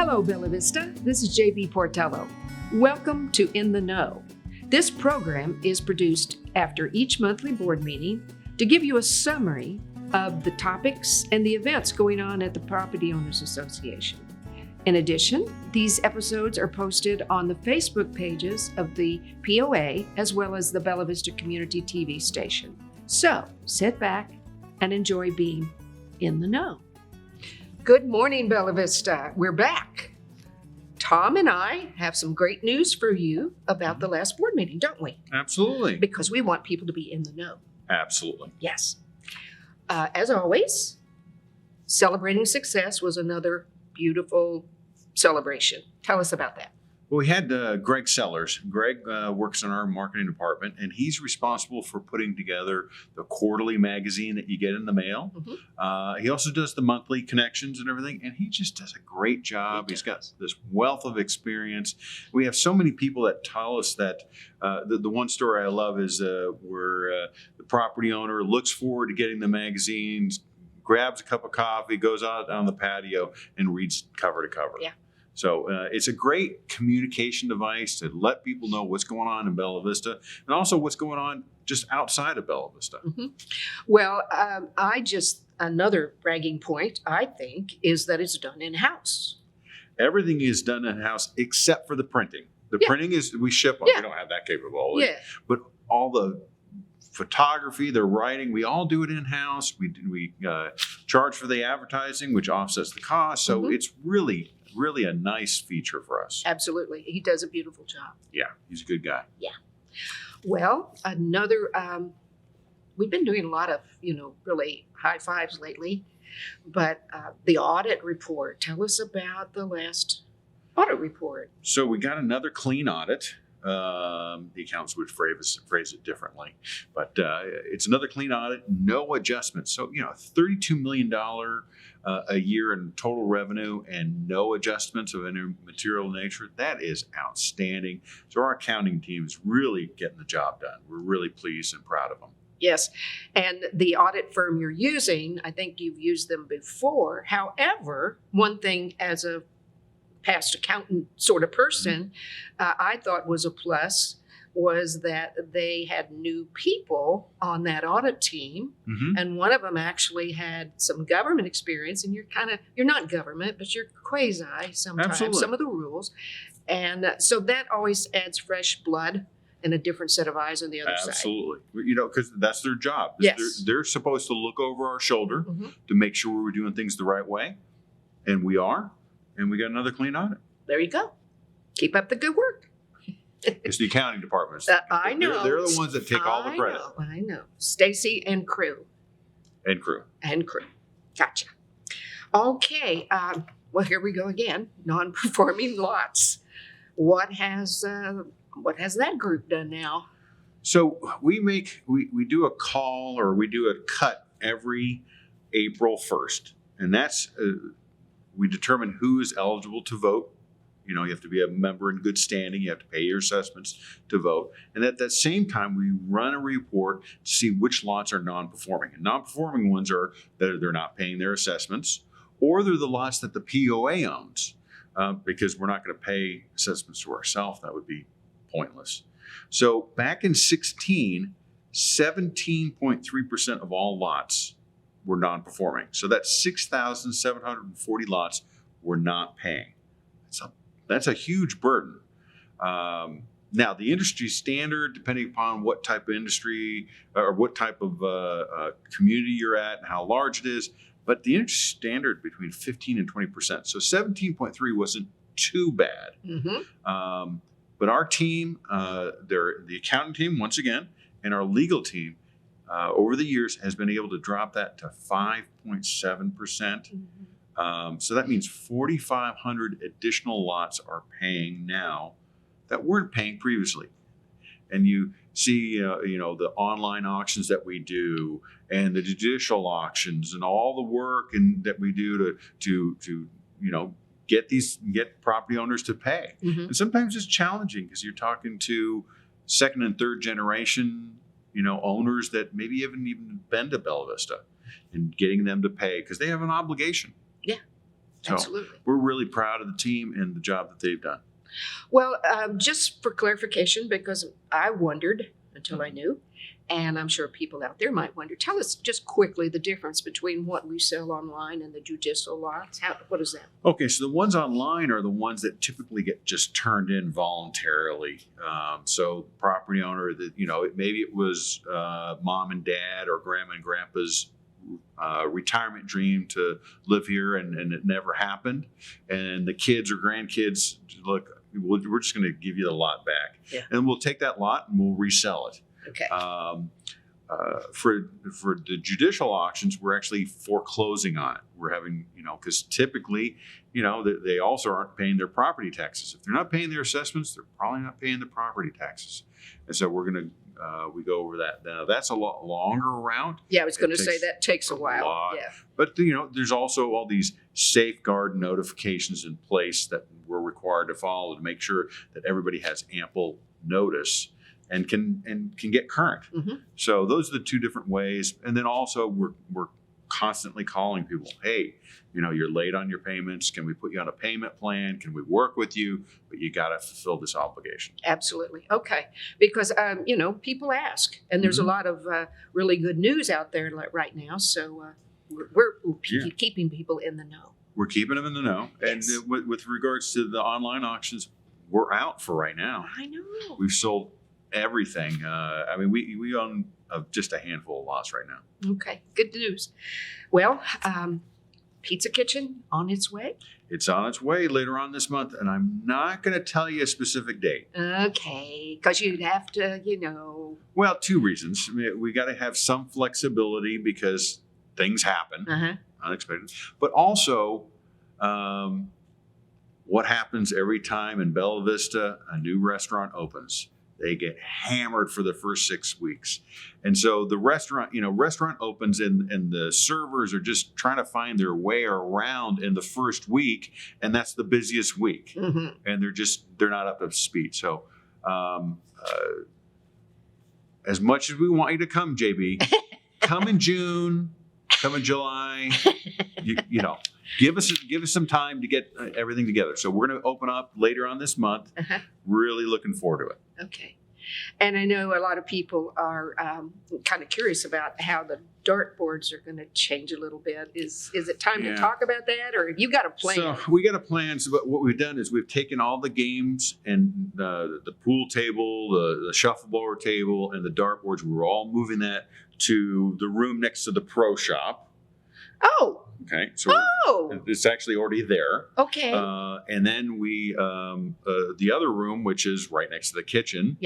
Hello, Bella Vista. This is JB Portello. Welcome to In the Know. This program is produced after each monthly board meeting to give you a summary of the topics and the events going on at the Property Owners Association. In addition, these episodes are posted on the Facebook pages of the POA as well as the Bella Vista Community TV station. So sit back and enjoy being in the know. Good morning, Bella Vista. We're back. Tom and I have some great news for you about the last board meeting, don't we? Absolutely. Because we want people to be in the know. Absolutely. Yes. As always, celebrating success was another beautiful celebration. Tell us about that. Well, we had Greg Sellers. Greg works in our marketing department, and he's responsible for putting together the quarterly magazine that you get in the mail. Mm-hmm. He also does the monthly connections and everything, and he just does a great job. He's got this wealth of experience. We have so many people that tell us that the one story I love is where the property owner looks forward to getting the magazines, grabs a cup of coffee, goes out on the patio, and reads cover to cover. Yeah. So it's a great communication device to let people know what's going on in Bella Vista and also what's going on just outside of Bella Vista. Mm-hmm. Well, another bragging point, I think, is that it's done in-house. Everything is done in-house except for the printing. The printing is, we ship them. Yeah. We don't have that capability. Yeah. But all the photography, the writing, we all do it in-house. We charge for the advertising, which offsets the cost. So it's really a nice feature for us. Absolutely. He does a beautiful job. Yeah, he's a good guy. Yeah. Well, we've been doing a lot of, really high fives lately, but the audit report, tell us about the last audit report. So we got another clean audit. The accountants would phrase it differently, but it's another clean audit, no adjustments. So, $32 million a year in total revenue and no adjustments of any material nature. That is outstanding. So our accounting team is really getting the job done. We're really pleased and proud of them. Yes. And the audit firm you're using, I think you've used them before. However, one thing as a past accountant sort of person, I thought was a plus was that they had new people on that audit team. Mm-hmm. And one of them actually had some government experience, and you're not government, but you're quasi sometimes, Absolutely. Some of the rules. And so that always adds fresh blood and a different set of eyes on the other side. Absolutely. Because that's their job. Yes. They're supposed to look over our shoulder to make sure we're doing things the right way. And we are. And we got another clean audit. There you go. Keep up the good work. It's the accounting department. I know. They're the ones that take all the credit. I know. Stacy and crew. And crew. Gotcha. Okay. Well, here we go again. Non-performing lots. What has that group done now? So we do a call or we do a cut every April 1st. And that's we determine who is eligible to vote. You have to be a member in good standing. You have to pay your assessments to vote. And at that same time, we run a report to see which lots are non-performing. And non-performing ones are that they're not paying their assessments, or they're the lots that the POA owns, because we're not going to pay assessments to ourselves. That would be pointless. So back in 2016, 17.3% of all lots were non-performing. So that's 6,740 lots were not paying. That's a huge burden. Now, the industry standard, depending upon what type of industry or what type of community you're at and how large it is, but the industry standard between 15 and 20%. So 17.3 wasn't too bad. Mm-hmm. But our team, the accounting team, once again, and our legal team, over the years has been able to drop that to 5.7%. Mm-hmm. So that means 4,500 additional lots are paying now that weren't paying previously. And you see, the online auctions that we do and the judicial auctions and all the work that we do to get property owners to pay. Mm-hmm. And sometimes it's challenging because you're talking to second and third generation, owners that maybe haven't even been to Bella Vista, and getting them to pay because they have an obligation. Yeah. So Absolutely. we're really proud of the team and the job that they've done. Well, just for clarification, because I wondered until I knew, and I'm sure people out there might wonder, tell us just quickly the difference between what we sell online and the judicial lots. What is that? Okay, so the ones online are the ones that typically get just turned in voluntarily. So property owner that, maybe it was mom and dad or grandma and grandpa's retirement dream to live here and it never happened. And the kids or grandkids, look, we're just going to give you the lot back. Yeah. And we'll take that lot and we'll resell it. Okay. For the judicial auctions, we're actually foreclosing on it. We're having, because typically, they also aren't paying their property taxes. If they're not paying their assessments, they're probably not paying the property taxes. And so we're going to, we go over that. Now, that's a lot longer route. Yeah, I was going to say that takes a while. lot. Yeah. But, there's also all these safeguard notifications in place that we're required to follow to make sure that everybody has ample notice and can get current. Mm-hmm. So those are the two different ways. And then also we're constantly calling people, hey, you're late on your payments. Can we put you on a payment plan? Can we work with you? But you got to fulfill this obligation. Absolutely. Okay. Because, people ask, and there's a lot of really good news out there right now. So we're keeping people in the know. We're keeping them in the know. Yes. And with regards to the online auctions, we're out for right now. I know. We've sold everything. We own just a handful of lots right now. Okay. Good news. Well, Pizza Kitchen on its way. It's on its way later on this month, and I'm not going to tell you a specific date. Okay. Because you'd have to, Well, two reasons. We got to have some flexibility because things happen, unexpected. But also, what happens every time in Bella Vista a new restaurant opens? They get hammered for the first 6 weeks. And so the restaurant opens and the servers are just trying to find their way around in the first week. And that's the busiest week. Mm-hmm. And they're not up to speed. So as much as we want you to come, JB, come in June, come in July, give us some time to get everything together. So we're going to open up later on this month. Really looking forward to it. Okay. And I know a lot of people are kind of curious about how the dartboards are going to change a little bit. Is it time to talk about that, or have you got a plan? So we got a plan. So what we've done is we've taken all the games and the pool table, the shuffleboard table, and the dartboards. We're all moving that to the room next to the pro shop. Oh. Okay. So it's actually already there. Okay. And then we, the other room, which is right next to the kitchen,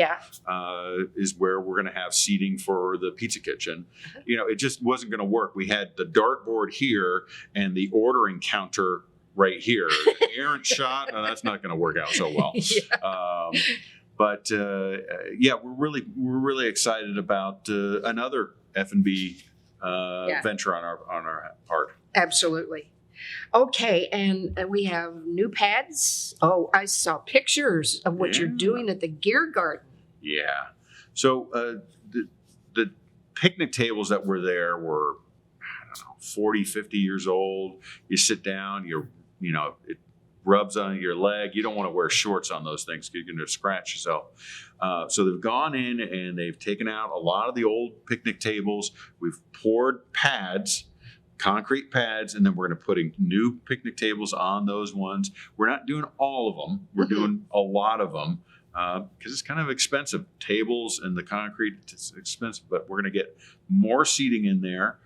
is where we're going to have seating for the Pizza Kitchen. It just wasn't going to work. We had the dartboard here and the ordering counter right here. Errant shot, that's not going to work out so well. But we're really excited about another F&B venture on our part. Absolutely. Okay, and we have new pads. Oh, I saw pictures of what you're doing at the Gear Garden. Yeah. So the picnic tables that were there were, 40, 50 years old. You sit down, it rubs on your leg. You don't want to wear shorts on those things because you're going to scratch yourself. So they've gone in and they've taken out a lot of the old picnic tables. We've poured pads, concrete pads, and then we're going to put in new picnic tables on those ones. We're not doing all of them. We're doing a lot of them because it's kind of expensive. Tables and the concrete, it's expensive, but we're going to get more seating in there.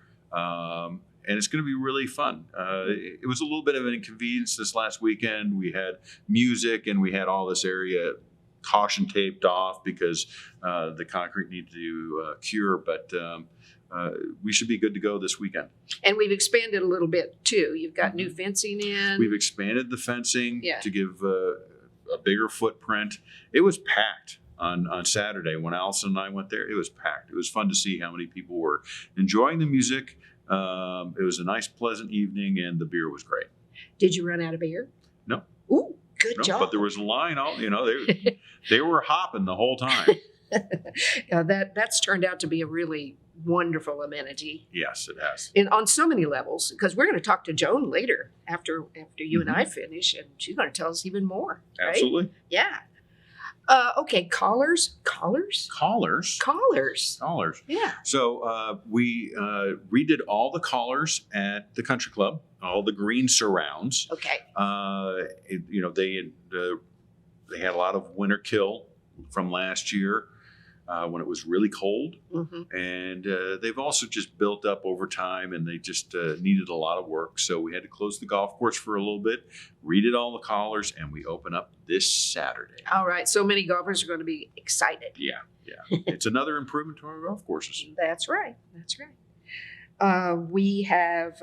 And it's going to be really fun. It was a little bit of an inconvenience this last weekend. We had music and we had all this area caution taped off because the concrete needed to cure, but we should be good to go this weekend. And we've expanded a little bit too. You've got new fencing in. We've expanded the fencing to give a bigger footprint. It was packed on Saturday when Allison and I went there. It was packed. It was fun to see how many people were enjoying the music. It was a nice, pleasant evening, and the beer was great. Did you run out of beer? No. Ooh, good job. But there was a line out. They were hopping the whole time. That's turned out to be a really wonderful amenity. Yes, it has. And on so many levels, because we're going to talk to Joan later after you and I finish, and she's going to tell us even more. Right? Absolutely. Yeah. Okay, callers. Callers. Yeah. So we redid all the collars at the country club, all the green surrounds. Okay. They had a lot of winter kill from last year when it was really cold, and they've also just built up over time, and they just needed a lot of work. So we had to close the golf course for a little bit, redid all the collars, and we open up this Saturday. All right. So many golfers are going to be excited. Yeah. It's another improvement to our golf courses. That's right. We have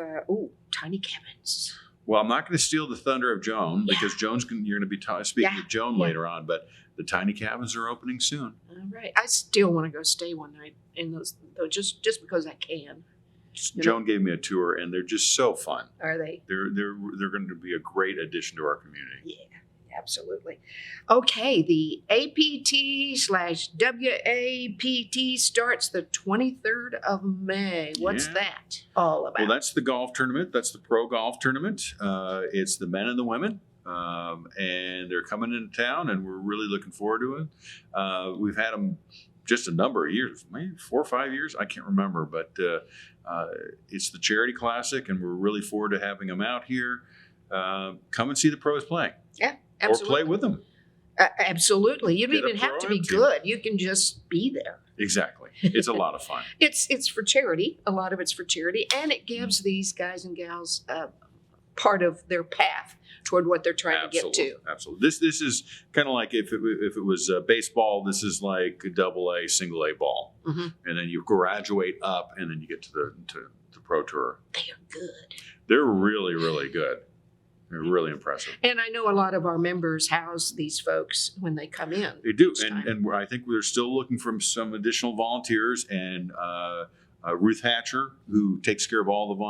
tiny cabins. Well, I'm not going to steal the thunder of Joan because you're going to be speaking with Joan later on, but the tiny cabins are opening soon. All right. I still want to go stay one night in those, though, just because I can. Joan gave me a tour, and they're just so fun. Are they? They're going to be a great addition to our community. Yeah, absolutely. Okay, the APT/WAPT starts the 23rd of May. What's that all about? Well, that's the golf tournament. That's the pro golf tournament. It's the men and the women. And they're coming into town, and we're really looking forward to it. We've had them just a number of years, maybe 4 or 5 years. I can't remember, but it's the charity classic, and we're really forward to having them out here. Come and see the pros play. Yeah, absolutely. Or play with them. Absolutely. You don't Get a even have to pro be team. good. You can just be there. Exactly. It's a lot of fun. It's for charity. A lot of it's for charity, and it gives these guys and gals part of their path toward what they're trying to get to. Absolutely. This is kind of like if it was baseball, this is like a AA, single A ball. And then you graduate up, and then you get to the pro tour. They are good. They're really, really good. They're really impressive. And I know a lot of our members house these folks when they come in. They do. each time. And I think we're still looking for some additional volunteers, and Ruth Hatcher, who takes care of all the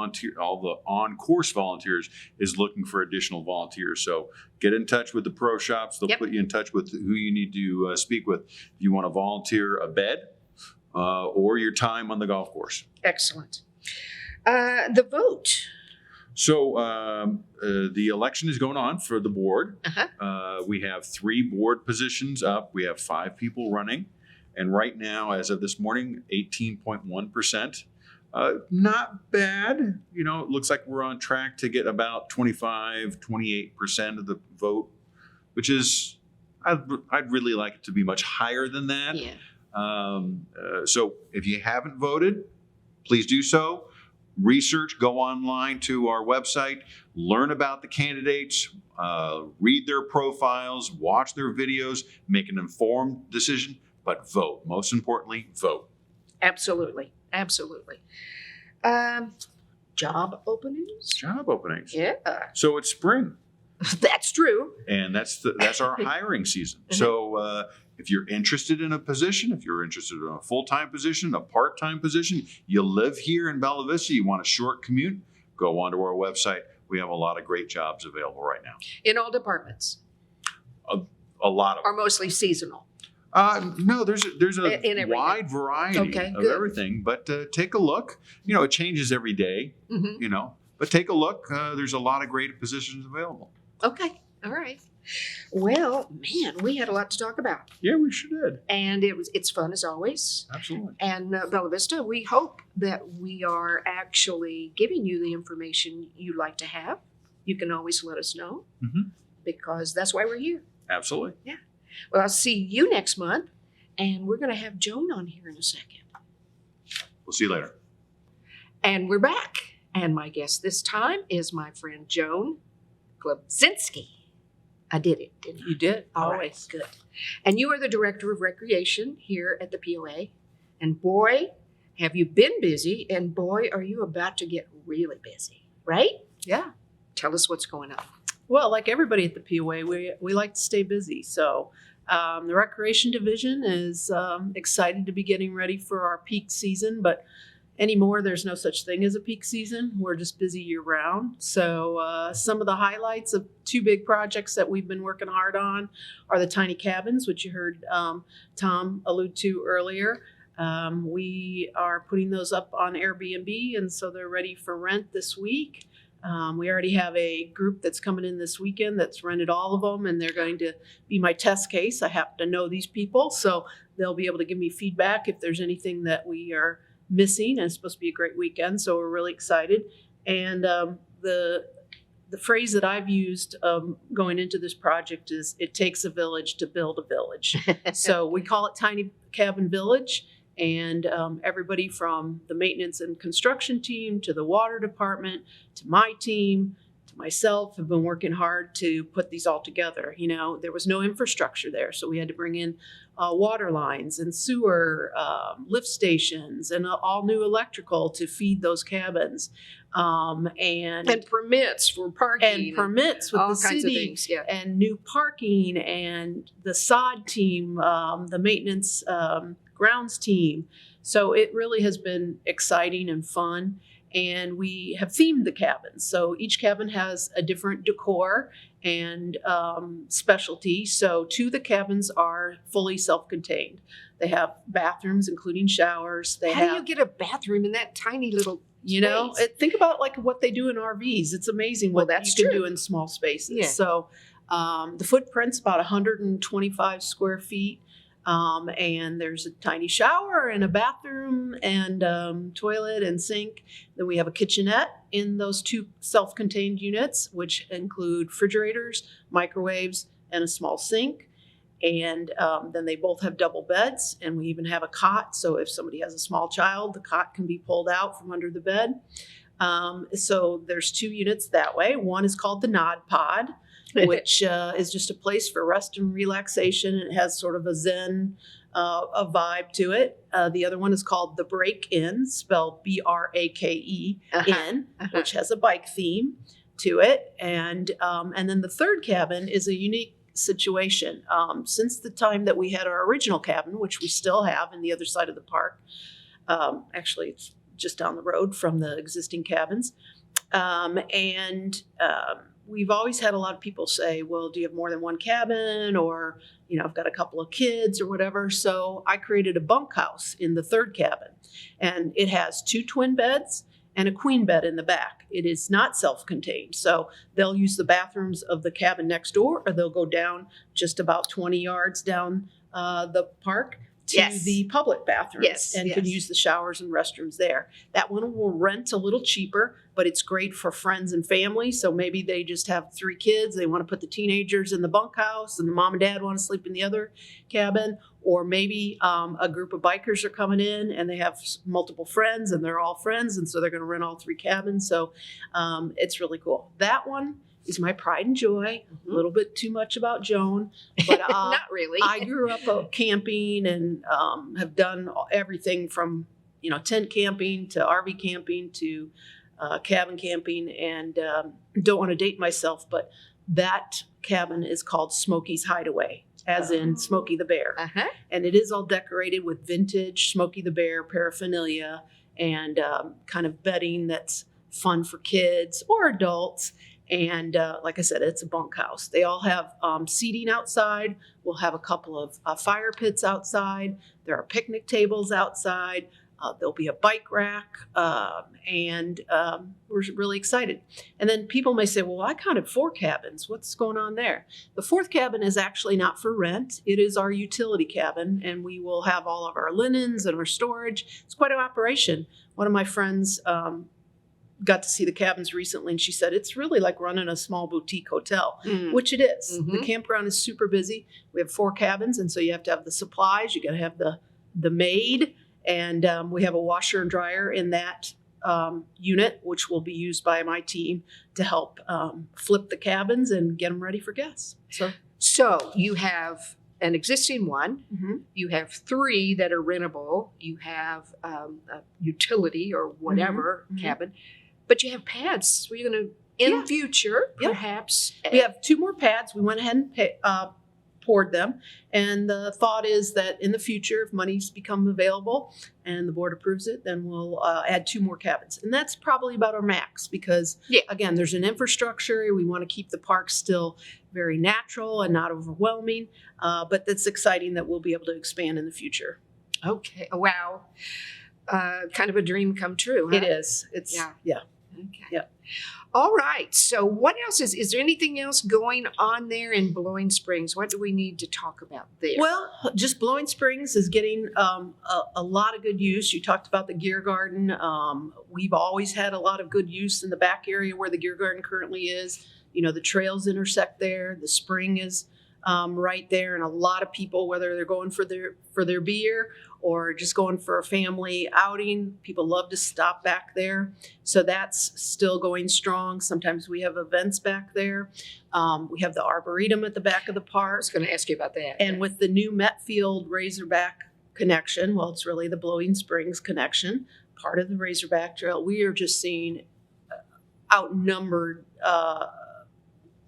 on-course volunteers, is looking for additional volunteers. So get in touch with the pro shops. They'll put you in touch with who you need to speak with if you want to volunteer a bed or your time on the golf course. Excellent. The vote. So the election is going on for the board. We have 3 board positions up. We have 5 people running. And right now, as of this morning, 18.1%. Not bad. It looks like we're on track to get about 28% of the vote, which is, I'd really like it to be much higher than that. Yeah. So if you haven't voted, please do so. Research, go online to our website, learn about the candidates, read their profiles, watch their videos, make an informed decision. But vote. Most importantly, vote. Absolutely. Job openings? Job openings. Yeah. So it's spring. That's true. And that's our hiring season. So if you're interested in a position, if you're interested in a full-time position, a part-time position, you live here in Bella Vista, you want a short commute, go onto our website. We have a lot of great jobs available right now. In all departments? A lot of them. Or mostly seasonal? No, there's a In wide variety of everything, but take a look. It changes every day, but take a look. There's a lot of great positions available. Okay. All right. Well, man, we had a lot to talk about. Yeah, we sure did. And it's fun as always. Absolutely. And Bella Vista, we hope that we are actually giving you the information you'd like to have. You can always let us know because that's why we're here. Absolutely. Yeah. Well, I'll see you next month, and we're going to have Joan on here in a second. We'll see you later. And we're back. And my guest this time is my friend Joan Glebzinski. I did it, didn't I? You did. All Always. right, good. And you are the Director of Recreation here at the POA. And boy, have you been busy, and boy, are you about to get really busy, right? Yeah. Tell us what's going on. Well, like everybody at the POA, we like to stay busy. So the Recreation Division is excited to be getting ready for our peak season, but anymore, there's no such thing as a peak season. We're just busy year round. So some of the highlights of 2 big projects that we've been working hard on are the tiny cabins, which you heard Tom allude to earlier. We are putting those up on Airbnb, and so they're ready for rent this week. We already have a group that's coming in this weekend that's rented all of them, and they're going to be my test case. I happen to know these people, so they'll be able to give me feedback if there's anything that we are missing. And it's supposed to be a great weekend, so we're really excited. And the phrase that I've used going into this project is, it takes a village to build a village. So we call it Tiny Cabin Village. And everybody from the maintenance and construction team to the water department to my team to myself have been working hard to put these all together. You know, there was no infrastructure there, so we had to bring in water lines and sewer, lift stations, and all new electrical to feed those cabins. And permits for parking. And permits with all the kinds city. of things. Yeah. And new parking, and the sod team, the maintenance grounds team. So it really has been exciting and fun. And we have themed the cabins. So each cabin has a different decor and specialty. So 2 of the cabins are fully self-contained. They have bathrooms, including showers. How do you get a bathroom in that tiny little space? Think about like what they do in RVs. It's amazing what that's you can true. do in small spaces. Yeah. So the footprint's about 125 square feet. And there's a tiny shower and a bathroom and toilet and sink. Then we have a kitchenette in those 2 self-contained units, which include refrigerators, microwaves, and a small sink. And then they both have double beds, and we even have a cot. So if somebody has a small child, the cot can be pulled out from under the bed. So there's 2 units that way. One is called the Nod Pod, which is just a place for rest and relaxation. It has sort of a Zen a vibe to it. The other one is called the Break-In, spelled Brake-In, which has a bike theme to it. And then the third cabin is a unique situation. Since the time that we had our original cabin, which we still have in the other side of the park, actually it's just down the road from the existing cabins, we've always had a lot of people say, well, do you have more than one cabin? Or, I've got a couple of kids or whatever. So I created a bunkhouse in the third cabin, and it has 2 twin beds and a queen bed in the back. It is not self-contained. So they'll use the bathrooms of the cabin next door, or they'll go down just about 20 yards down the park to the public bathrooms and can use the showers and restrooms there. That one will rent a little cheaper, but it's great for friends and family. So maybe they just have 3 kids. They want to put the teenagers in the bunkhouse and the mom and dad want to sleep in the other cabin. Or maybe a group of bikers are coming in and they have multiple friends and they're all friends. And so they're going to rent all 3 cabins. So it's really cool. That one is my pride and joy. A little bit too much about Joan, but not really. I grew up camping and have done everything from tent camping to RV camping to cabin camping, and don't want to date myself, but that cabin is called Smokey's Hideaway, as in Smokey the Bear, and it is all decorated with vintage Smokey the Bear paraphernalia and kind of bedding that's fun for kids or adults. And like I said, it's a bunkhouse. They all have seating outside. We'll have a couple of fire pits outside. There are picnic tables outside. There'll be a bike rack. And we're really excited. And then people may say, well, I counted 4 cabins. What's going on there? The 4th cabin is actually not for rent. It is our utility cabin. And we will have all of our linens and our storage. It's quite an operation. One of my friends got to see the cabins recently, and she said it's really like running a small boutique hotel, which it is. The campground is super busy. We have 4 cabins, and so you have to have the supplies. You got to have the maid, and we have a washer and dryer in that unit, which will be used by my team to help flip the cabins and get them ready for guests. So you have an existing one. You have 3 that are rentable. You have a utility or whatever cabin. But you have pads. So you're going to, in future, perhaps. We have 2 more pads. We went ahead and poured them. And the thought is that in the future, if money's become available and the board approves it, then we'll add 2 more cabins. And that's probably about our max because, again, there's an infrastructure. We want to keep the park still very natural and not overwhelming. But that's exciting that we'll be able to expand in the future. Okay. Wow. Kind of a dream come true. Huh? It is. It's Yeah. yeah. Okay. Yep. All right. So, what else is there anything else going on there in Blowing Springs? What do we need to talk about there? Well, just Blowing Springs is getting a lot of good use. You talked about the Gear Garden. We've always had a lot of good use in the back area where the Gear Garden currently is. You know, the trails intersect there. The spring is right there, and a lot of people, whether they're going for their beer or just going for a family outing, people love to stop back there. So that's still going strong. Sometimes we have events back there. We have the Arboretum at the back of the I park. was going to ask you about that. And with the new Metfield Razorback connection, well, it's really the Blowing Springs connection, part of the Razorback Trail, we are just seeing outnumbered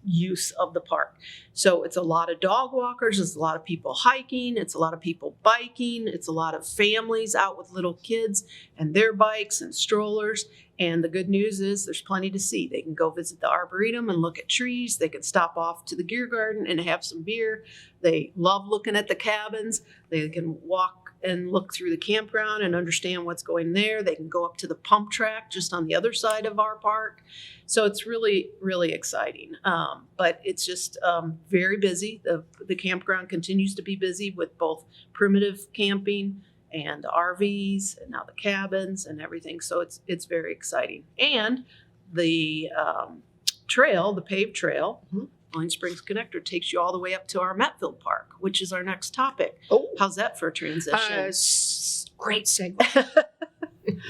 use of the park. So it's a lot of dog walkers, it's a lot of people hiking, it's a lot of people biking, it's a lot of families out with little kids and their bikes and strollers. And the good news is there's plenty to see. They can go visit the Arboretum and look at trees. They can stop off to the Gear Garden and have some beer. They love looking at the cabins. They can walk and look through the campground and understand what's going there. They can go up to the pump track just on the other side of our park. So it's really, really exciting. But it's just very busy. The campground continues to be busy with both primitive camping and RVs and now the cabins and everything. So it's very exciting. And the trail, the paved trail, Blowing Springs Connector, takes you all the way up to our Metfield Park, which is our next topic. Oh, How's that for a transition? great segue.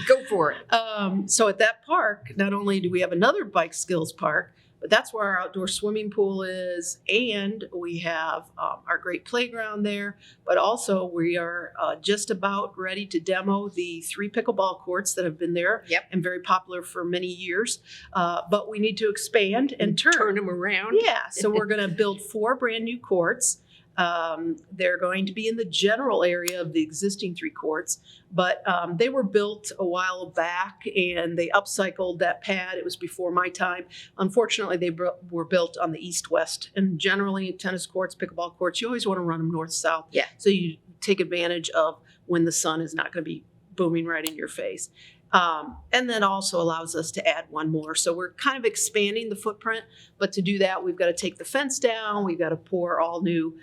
Go for it. So at that park, not only do we have another bike skills park, but that's where our outdoor swimming pool is, and we have our great playground there. But also, we are just about ready to demo the 3 pickleball courts that have been there and very popular for many years. But we need to expand and turn them around. Yeah, so we're going to build 4 brand new courts. They're going to be in the general area of the existing 3 courts, but they were built a while back and they upcycled that pad. It was before my time. Unfortunately, they were built on the east-west, and generally tennis courts, pickleball courts, you always want to run them north-south. Yeah. So you take advantage of when the sun is not going to be booming right in your face. And then also allows us to add 1 more. So we're kind of expanding the footprint, but to do that, we've got to take the fence down. We've got to pour all new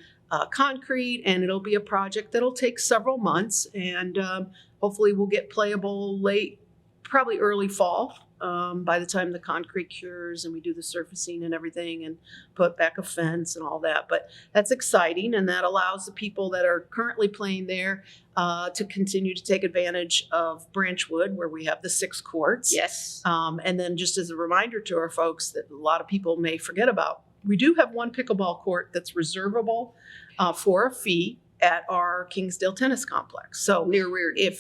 concrete, and it'll be a project that'll take several months, and hopefully we'll get playable probably early fall, by the time the concrete cures and we do the surfacing and everything and put back a fence and all that. But that's exciting, and that allows the people that are currently playing there to continue to take advantage of Branchwood, where we have the 6 courts. Yes. And then just as a reminder to our folks that a lot of people may forget about, we do have 1 pickleball court that's reservable for a fee at our Kingsdale Tennis Complex. So Near Reardon.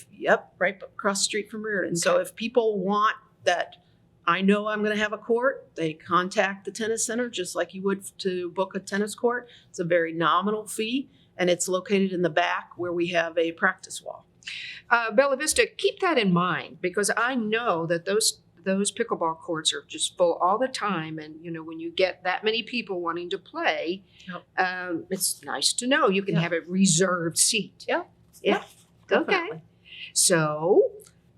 right across the street from Reardon. Okay. So if people want that, I know I'm going to have a court, they contact the tennis center just like you would to book a tennis court. It's a very nominal fee, and it's located in the back where we have a practice wall. Bella Vista, keep that in mind, because I know that those pickleball courts are just full all the time, and when you get that many people wanting to play, it's nice to know you can have a reserved seat. Yeah. Okay. Definitely.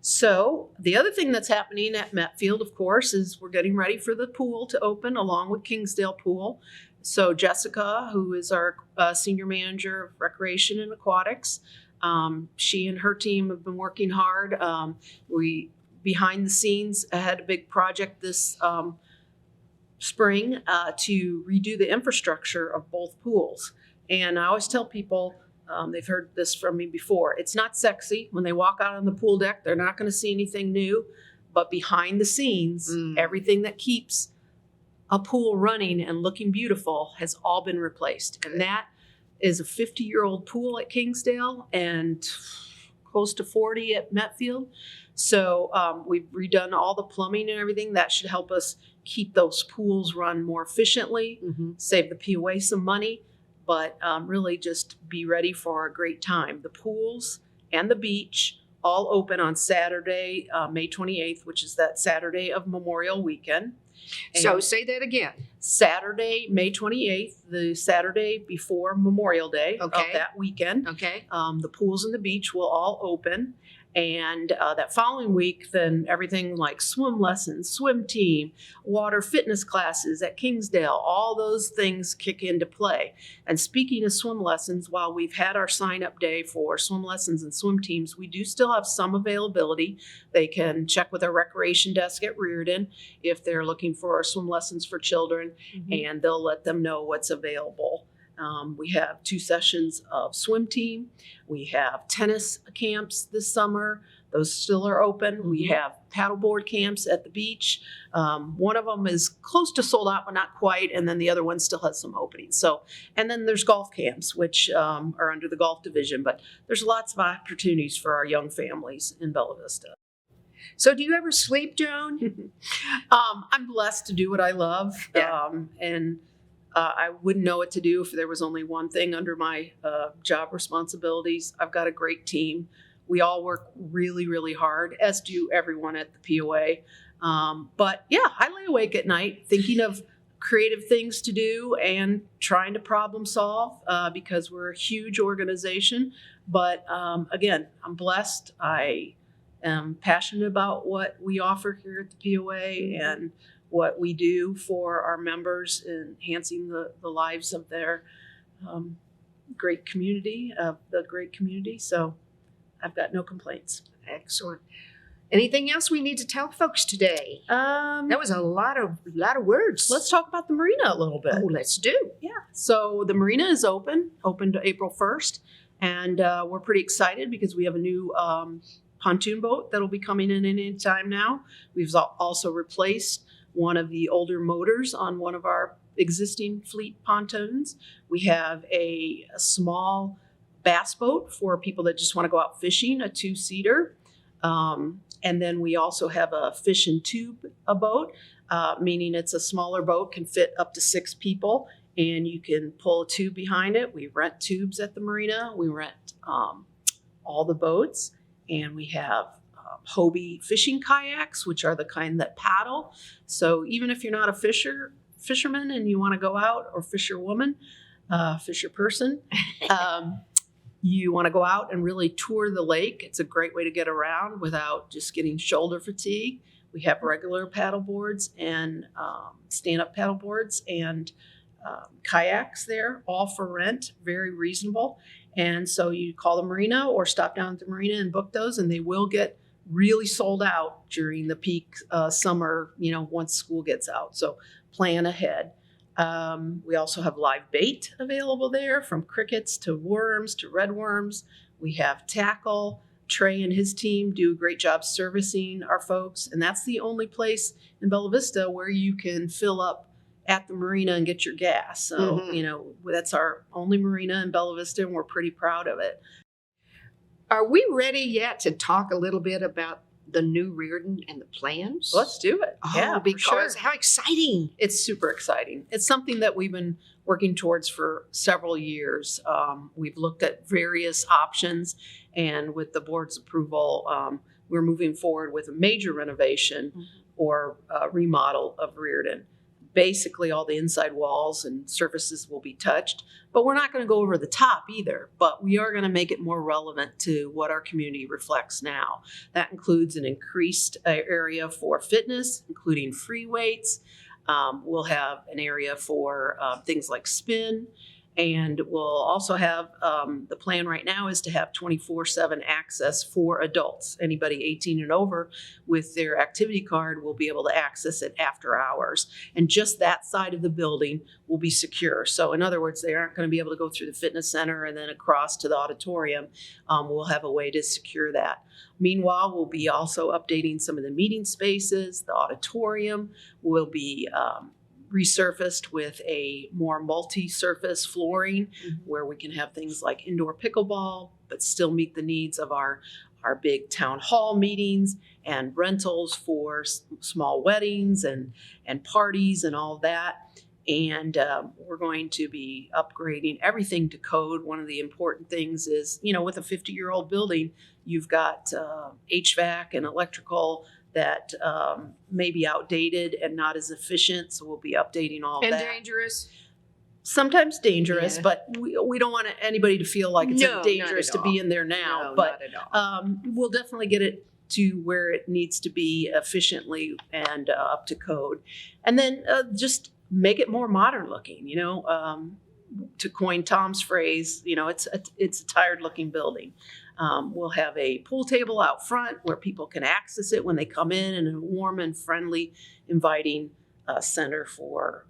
So the other thing that's happening at Metfield, of course, is we're getting ready for the pool to open along with Kingsdale Pool. So Jessica, who is our senior manager of recreation and aquatics, she and her team have been working hard. We behind the scenes had a big project this spring to redo the infrastructure of both pools. And I always tell people, they've heard this from me before, it's not sexy. When they walk out on the pool deck, they're not going to see anything new. But behind the scenes, everything that keeps a pool running and looking beautiful has all been replaced. And that is a 50-year-old pool at Kingsdale and close to 40 at Metfield. So we've redone all the plumbing and everything. That should help us keep those pools run more efficiently, save the POA some money, but really just be ready for a great time. The pools and the beach all open on Saturday, May 28th, which is that Saturday of Memorial Weekend. so say that again. Saturday, May 28th, the Saturday before Memorial Day of Okay. that weekend. Okay. The pools and the beach will all open. And that following week, then everything like swim lessons, swim team, water fitness classes at Kingsdale, all those things kick into play. And speaking of swim lessons, while we've had our sign up day for swim lessons and swim teams, we do still have some availability. They can check with our recreation desk at Reardon if they're looking for swim lessons for children, and they'll let them know what's available. We have 2 sessions of swim team. We have tennis camps this summer. Those still are open. We have paddleboard camps at the beach. One of them is close to sold out, but not quite. And then the other one still has some openings. So, and then there's golf camps, which are under the golf division. But there's lots of opportunities for our young families in Bella Vista. So do you ever sleep, Joan? I'm blessed to do what I love. Yeah. And I wouldn't know what to do if there was only one thing under my job responsibilities. I've got a great team. We all work really, really hard, as do everyone at the POA. But yeah, I lay awake at night thinking of creative things to do and trying to problem solve because we're a huge organization. But again, I'm blessed. I am passionate about what we offer here at the POA and what we do for our members in enhancing the lives of their great community. So I've got no complaints. Excellent. Anything else we need to tell folks today? Um, That was a lot of words. let's talk about the marina a little bit. Oh, let's do. Yeah. So the marina is open to April 1st. And we're pretty excited because we have a new pontoon boat that'll be coming in any time now. We've also replaced one of the older motors on one of our existing fleet pontoons. We have a small bass boat for people that just want to go out fishing, a 2-seater. And then we also have a fish and tube boat, meaning it's a smaller boat, can fit up to 6 people, and you can pull a tube behind it. We rent tubes at the marina. We rent all the boats, and we have Hobie fishing kayaks, which are the kind that paddle. So even if you're not a fisherman and you want to go out, or fisherwoman, fisher person, you want to go out and really tour the lake. It's a great way to get around without just getting shoulder fatigue. We have regular paddle boards and stand-up paddle boards and kayaks there, all for rent, very reasonable. And so you call the marina or stop down at the marina and book those, and they will get really sold out during the peak summer, once school gets out. So plan ahead. We also have live bait available there, from crickets to worms to red worms. We have tackle. Trey and his team do a great job servicing our folks. And that's the only place in Bella Vista where you can fill up at the marina and get your gas. So, that's our only marina in Bella Vista, and we're pretty proud of it. Are we ready yet to talk a little bit about the new Reardon and the plans? Let's do it. Oh, Yeah, because for sure. how exciting. It's super exciting. It's something that we've been working towards for several years. We've looked at various options, and with the board's approval, we're moving forward with a major renovation or remodel of Reardon. Basically, all the inside walls and surfaces will be touched, but we're not going to go over the top either. But we are going to make it more relevant to what our community reflects now. That includes an increased area for fitness, including free weights. We'll have an area for things like spin. And we'll also have, the plan right now is to have 24/7 access for adults. Anybody 18 and over with their activity card will be able to access it after hours. And just that side of the building will be secure. So in other words, they aren't going to be able to go through the fitness center and then across to the auditorium. We'll have a way to secure that. Meanwhile, we'll be also updating some of the meeting spaces. The auditorium will be resurfaced with a more multi-surface flooring where we can have things like indoor pickleball, but still meet the needs of our big town hall meetings and rentals for small weddings and parties and all that. And we're going to be upgrading everything to code. One of the important things is, with a 50-year-old building, you've got HVAC and electrical that may be outdated and not as efficient. So we'll be updating all And that. dangerous. Sometimes dangerous, Yeah. but we don't want anybody to feel like it's No, not dangerous at to all. be in there now. No, but not at all. we'll definitely get it to where it needs to be efficiently and up to code. And then just make it more modern looking, to coin Tom's phrase, it's a tired looking building. We'll have a pool table out front where people can access it when they come in a warm and friendly, inviting center for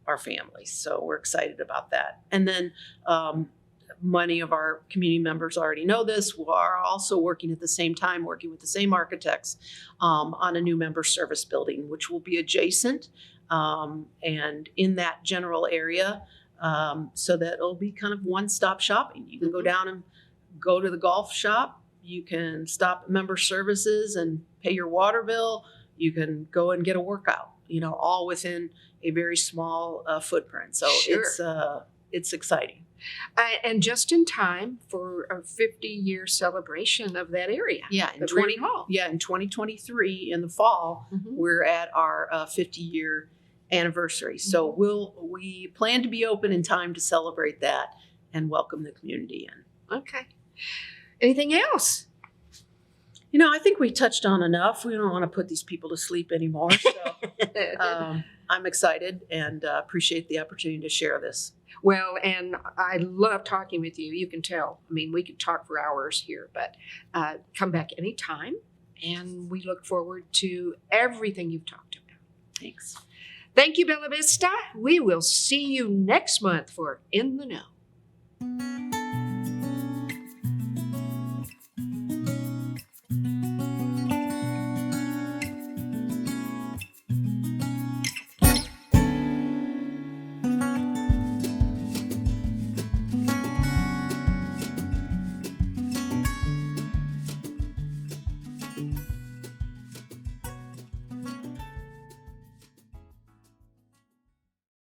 our families. So we're excited about that. And then many of our community members already know this. We are also working at the same time, working with the same architects on a new member service building, which will be adjacent and in that general area, so that it'll be kind of one-stop shopping. You can go down and go to the golf shop. You can stop at member services and pay your water bill. You can go and get a workout, all within a very small footprint. So Sure. it's exciting. And just in time for a 50-year celebration of that area. Yeah, At Reading Hall. in 2023 in the fall, Mhm. we're at our 50-year anniversary. So we plan to be open in time to celebrate that and welcome the community in. Okay. Anything else? I think we touched on enough. We don't want to put these people to sleep anymore. So I'm excited and appreciate the opportunity to share this. Well, and I love talking with you. You can tell. I mean, we could talk for hours here, but come back anytime. And we look forward to everything you've talked about. Thanks. Thank you, Bella Vista. We will see you next month for In the Know.